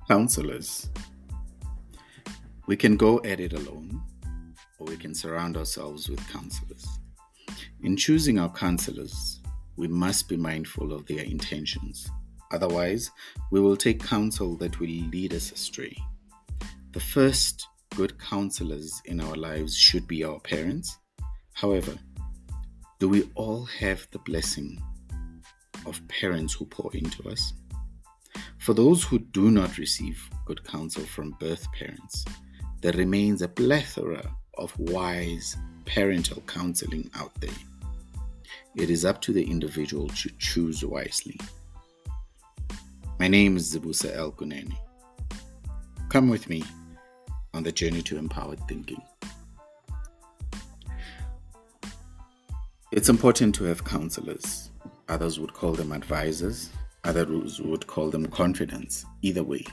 Counselors. We can go at it alone, or we can surround ourselves with counselors. In choosing our counselors, we must be mindful of their intentions. Otherwise, we will take counsel that will lead us astray. The first good counselors in our lives should be our parents. However, do we all have the blessing of parents who pour into us? For those who do not receive good counsel from birth parents, there remains a plethora of wise parental counseling out there. It is up to the individual to choose wisely. My name is Zibuse L Kunene. Come with me on the journey to empowered thinking. It's important to have counselors. Others would call them advisors. Others would call them confidants. Either way,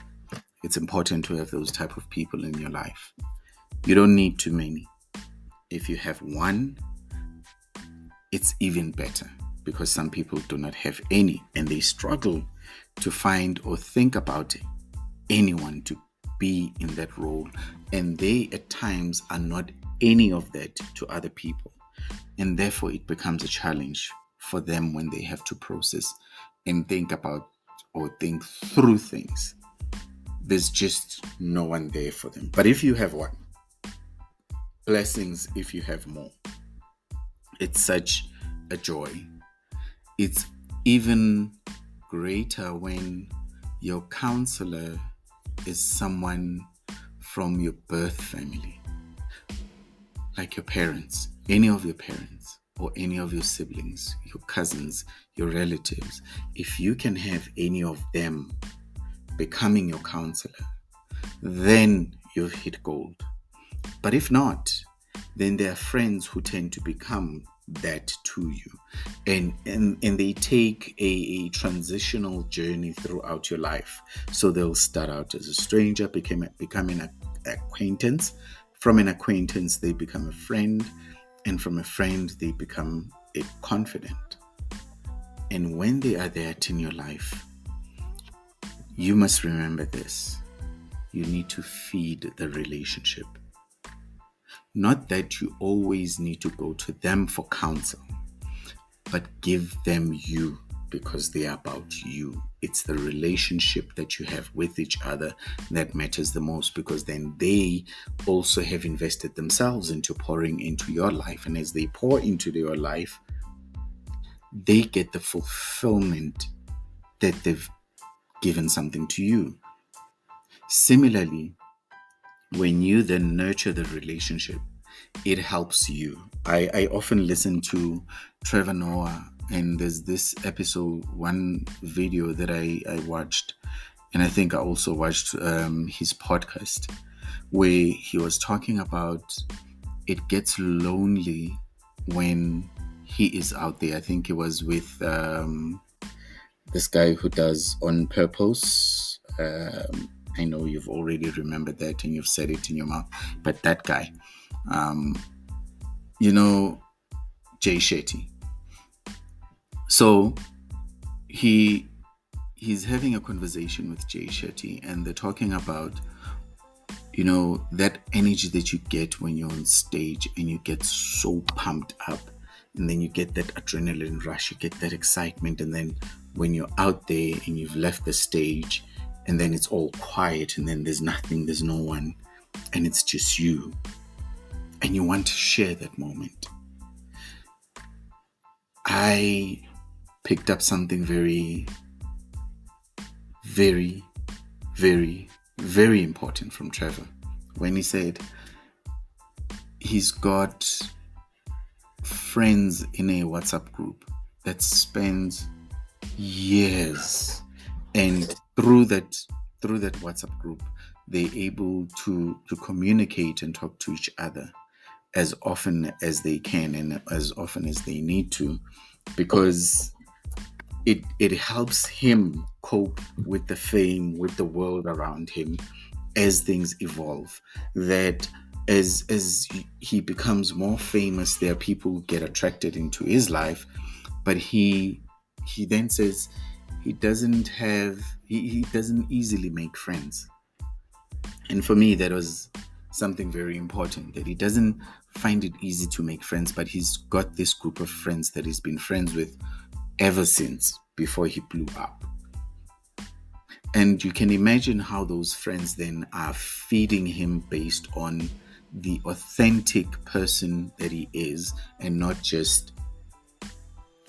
it's important to have those type of people in your life. You don't need too many. If you have one, it's even better, because some people do not have any and they struggle to find or think about anyone to be in that role, and they at times are not any of that to other people, and therefore it becomes a challenge for them when they have to process and think about or think through things. There's just no one there for them. But if you have one, blessings if you have more. It's such a joy. It's even greater when your counselor is someone from your birth family, like your parents, any of your parents, or any of your siblings, your cousins, your relatives. If you can have any of them becoming your counselor, then you've hit gold. But if not, then there are friends who tend to become that to you, and they take a transitional journey throughout your life. So they'll start out as a stranger, becoming an acquaintance. From an acquaintance, they become a friend, and from a friend, they become a confidant. And when they are there in your life, you must remember this: you need to feed the relationship. Not that you always need to go to them for counsel, but give them you, because they are about you. It's the relationship that you have with each other that matters the most, because then they also have invested themselves into pouring into your life. And as they pour into your life, they get the fulfillment that they've given something to you. Similarly, when you then nurture the relationship, it helps you. I often listen to Trevor Noah, and there's this one video that I watched, and I think I also watched his podcast, where he was talking about it gets lonely when he is out there. I think it was with this guy who does On Purpose. I know you've already remembered that and you've said it in your mouth, but that guy, Jay Shetty. So he's having a conversation with Jay Shetty, and they're talking about, that energy that you get when you're on stage and you get so pumped up, and then you get that adrenaline rush, you get that excitement, and then when you're out there and you've left the stage, and then it's all quiet, and then there's nothing, there's no one, and it's just you, and you want to share that moment. I picked up something very, very, very, very important from Trevor when he said he's got friends in a WhatsApp group that spends years, and through that WhatsApp group, they're able to communicate and talk to each other as often as they can and as often as they need to, because it helps him cope with the fame, with the world around him as things evolve. That as he becomes more famous, there are people who get attracted into his life, but he then says he doesn't easily make friends. And for me, that was something very important, that he doesn't find it easy to make friends, but he's got this group of friends that he's been friends with ever since before he blew up. And you can imagine how those friends then are feeding him based on the authentic person that he is, and not just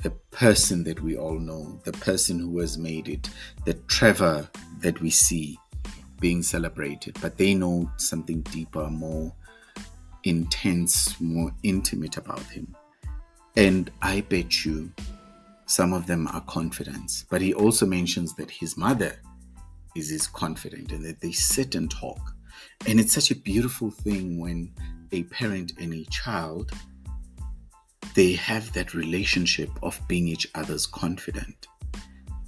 the person that we all know, the person who has made it, the Trevor that we see being celebrated. But they know something deeper, more intense, more intimate about him. And I bet you some of them are confidants. But he also mentions that his mother is his confidant, and that they sit and talk. And it's such a beautiful thing when a parent and a child, they have that relationship of being each other's confidant.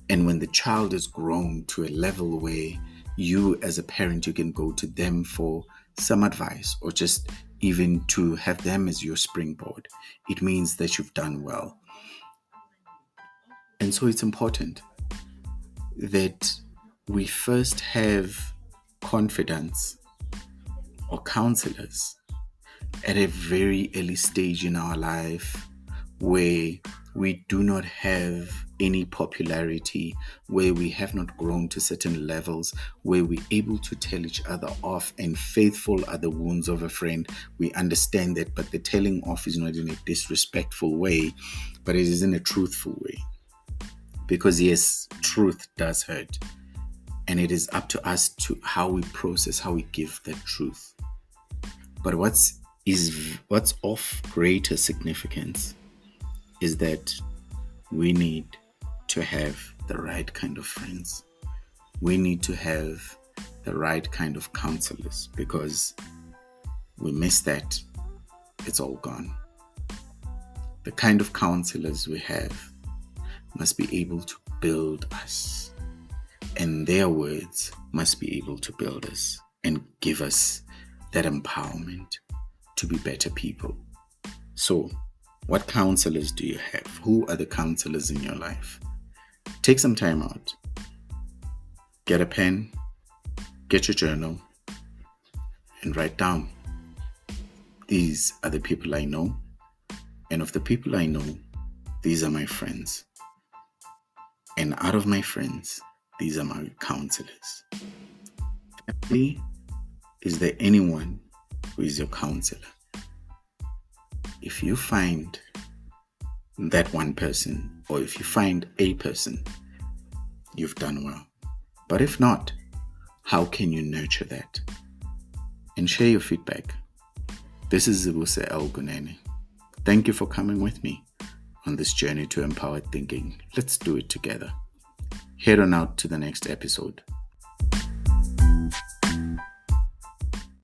And when the child is grown to a level where you as a parent, you can go to them for some advice, or just even to have them as your springboard, it means that you've done well. And so it's important that we first have confidants or counselors at a very early stage in our life, where we do not have any popularity, where we have not grown to certain levels, where we're able to tell each other off, and faithful are the wounds of a friend. We understand that, but the telling off is not in a disrespectful way, but it is in a truthful way. Because yes, truth does hurt. And it is up to us to how we process, how we give that truth. But what's of greater significance is that we need to have the right kind of friends. We need to have the right kind of counselors, because we miss that, it's all gone. The kind of counselors we have must be able to build us, and their words must be able to build us and give us that empowerment to be better people. So, what counselors do you have? Who are the counselors in your life? Take some time out. Get a pen, get your journal, and write down. These are the people I know, and of the people I know, these are my friends. And out of my friends, these are my counselors. Family, is there anyone who is your counselor? If you find that one person, or if you find a person, you've done well. But if not, how can you nurture that? And share your feedback. This is Zibuse L Kunene. Thank you for coming with me on this journey to empowered thinking. Let's do it together. Head on out to the next episode.